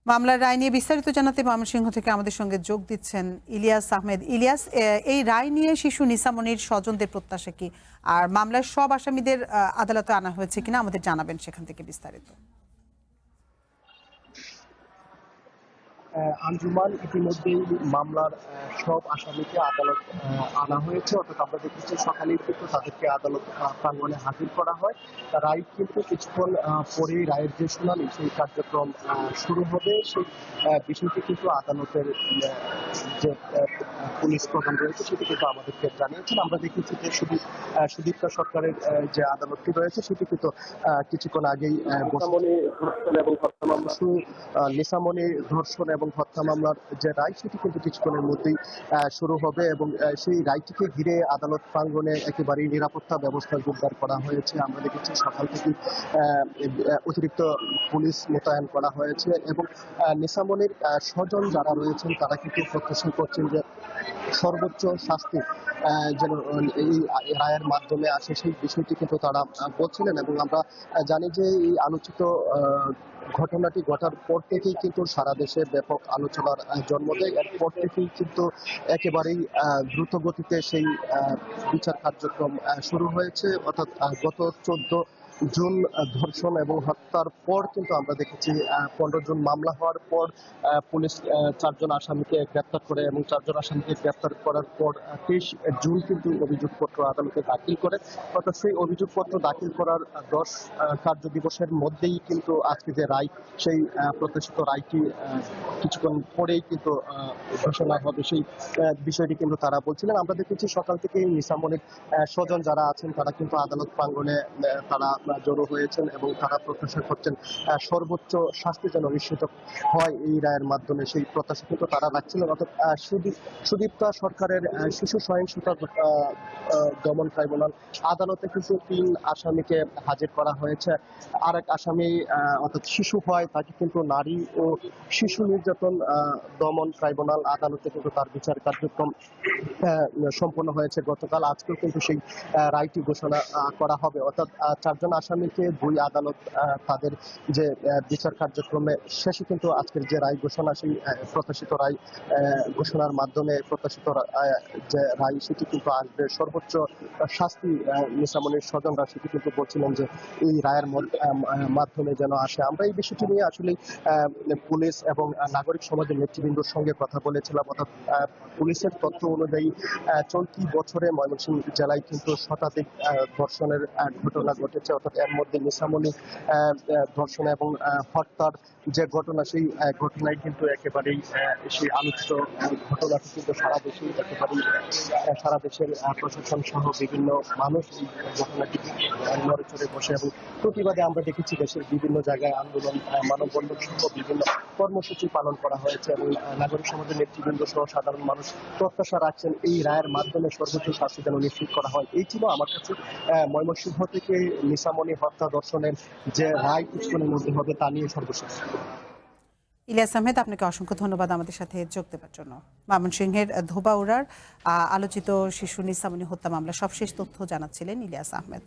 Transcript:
মামলার রায় নিয়ে বিস্তারিত জানাতে ময়মনসিংহ থেকে আমাদের সঙ্গে যোগ দিচ্ছেন ইলিয়াস আহমেদ। ইলিয়াস, এই রায় নিয়ে শিশু নিসামনির স্বজনদের প্রত্যাশা কি, আর মামলার সব আসামিদের আদালতে আনা হয়েছে কিনা আমাদের জানাবেন সেখান থেকে বিস্তারিত। আঞ্জুমান ইতিমধ্যেই মামলার সব আসামিকে আদালত আনা হয়েছে, অর্থাৎ আমরা দেখেছি সকালেই কিন্তু তাদেরকে আদালত প্রাঙ্গণে হাজির করা হয়। রায় কিন্তু কিছুক্ষণ পরেই রায়ের যে শুনানি সেই কার্যক্রম শুরু হবে। সেই বিষয়টি কিন্তু আদালতের যে পুলিশ প্রধান রয়েছে সেটি কিন্তু আমাদেরকে জানিয়েছেন। আমরা দেখেছি যে সুদীপ্তা সরকারের যে আদালতটি রয়েছে সেটি কিন্তু কিছুক্ষণ আগেই নিসামনি ধর্ষণ এবং হত্যা মামলার যে রায় সেটি কিন্তু কিছুক্ষণের মধ্যেই শুরু হবে এবং সেই রায়টিকে ঘিরে আদালত প্রাঙ্গণে একেবারেই নিরাপত্তা ব্যবস্থা জোরদার করা হয়েছে। আমরা দেখেছি সকাল থেকে অতিরিক্ত পুলিশ মোতায়েন করা হয়েছে এবং নিসামনির স্বজন যারা রয়েছেন তারা কিন্তু প্রত্যাশা করছেন যে সর্বোচ্চ শাস্তি যেন এই রায়ের মাধ্যমে আসে, সেই বিষয়টি কিন্তু তারা বলছিলেন। এবং আমরা জানি যে এই আলোচিত ঘটনাটি ঘটার পর থেকেই কিন্তু সারা দেশে ব্যাপক আলোচনার জন্ম দেয়। এরপর থেকেই কিন্তু একেবারেই দ্রুত গতিতে সেই বিচার কার্যক্রম শুরু হয়েছে। অর্থাৎ গত 14 জুন ধর্ষণ এবং হত্যার পর কিন্তু আমরা দেখেছি 15 জুন মামলা হওয়ার পর পুলিশ 4 জন আসামিকে গ্রেপ্তার করে এবং 4 জন আসামিকে গ্রেপ্তার করার পর 23 জুন কিন্তু অভিযোগপত্র আদালতে দাখিল করে। অর্থাৎ সেই অভিযোগপত্র দাখিল করার 10 কার্য দিবসের মধ্যেই কিন্তু আজকে যে রায়, সেই প্রত্যাশিত রায়টি কিছুক্ষণ পরেই কিন্তু ঘোষণা হবে, সেই বিষয়টি কিন্তু তারা বলছিলেন। আমরা দেখেছি সকাল থেকে নিসামনির স্বজন যারা আছেন তারা কিন্তু আদালত প্রাঙ্গণে তারা জড়ো হয়েছেন এবং তারা প্রত্যাশা করছেন সর্বোচ্চ শাস্তি যেন নিশ্চিত হয় এই রায়ের মাধ্যমে, সেই প্রত্যাশা কিন্তু তারা রাখছিলেন। অর্থাৎ সুদীপ্তা সরকারের শিশু সহিংসতা দমন ট্রাইব্যুনাল আদালতে কিন্তু 3 আসামিকে হাজির করা হয়েছে। আরেক আসামি অর্থাৎ শিশু হয় তাকে কিন্তু নারী ও শিশু নির্যাতন দমন ট্রাইব্যুনাল আদালতে কিন্তু তার বিচার কার্যক্রম সম্পন্ন হয়েছে গতকাল। আজকেও কিন্তু সেই রায়টি ঘোষণা করা হবে। অর্থাৎ 4 জন আসামিকে 2 আদালত তাদের যে বিচার কার্যক্রমে শেষে কিন্তু আজকের যে রায় ঘোষণা, সেই প্রত্যাশিত রায় ঘোষণার মাধ্যমে প্রত্যাশিত যে রায় সেটি কিন্তু আসবে। সর্বোচ্চ শাস্তি নিসামনির স্বজনরা সেটি কিন্তু বলছিলেন যে এই রায়ের মাধ্যমে যেন আসে। আমরা এই বিষয়টি নিয়ে আসলে পুলিশ এবং নাগরিক সমাজের নেতৃবৃন্দর সঙ্গে কথা বলেছিলাম। অর্থাৎ পুলিশের তথ্য অনুযায়ী চলতি বছরে ময়মনসিংহ জেলায় কিন্তু শতাধিক ধর্ষণের ঘটনা ঘটেছে। অর্থাৎ এর মধ্যে নিসামনি ধর্ষণ এবং হত্যার যে ঘটনা, সেই ঘটনায় কিন্তু একেবারেই সেই আলোচিত ঘটনাটি কিন্তু সারা দেশের প্রশাসন সহ বিভিন্ন মানুষ এই ঘটনাটি নড়েচড়ে বসে এবং প্রতিবাদে আমরা দেখেছি দেশের বিভিন্ন জায়গায় আন্দোলন, মানববন্ধন সহ বিভিন্ন কর্মসূচি পালন করা হয়েছে এবং নাগরিক সমাজের নেতৃবৃন্দ সহ সাধারণ মানুষ প্রত্যাশা রাখছেন এই রায়ের মাধ্যমে সর্বোচ্চ শাস্তি যেন নিশ্চিত করা হয়। এই ছিল আমার কাছে ময়মনসিংহ থেকে নিসামনি হত্যা ধর্ষণের যে রায় কিছুক্ষণের মধ্যে হবে তা নিয়ে সর্বশেষ। ইলিয়াস আহমেদ, আপনাকে অসংখ্য ধন্যবাদ আমাদের সাথে যোগ দেওয়ার জন্য। ময়মনসিংহের ধোবাউড়ার আলোচিত শিশু নিসামনি হত্যা মামলা সবশেষ তথ্য জানাচ্ছিলেন ইলিয়াস আহমেদ।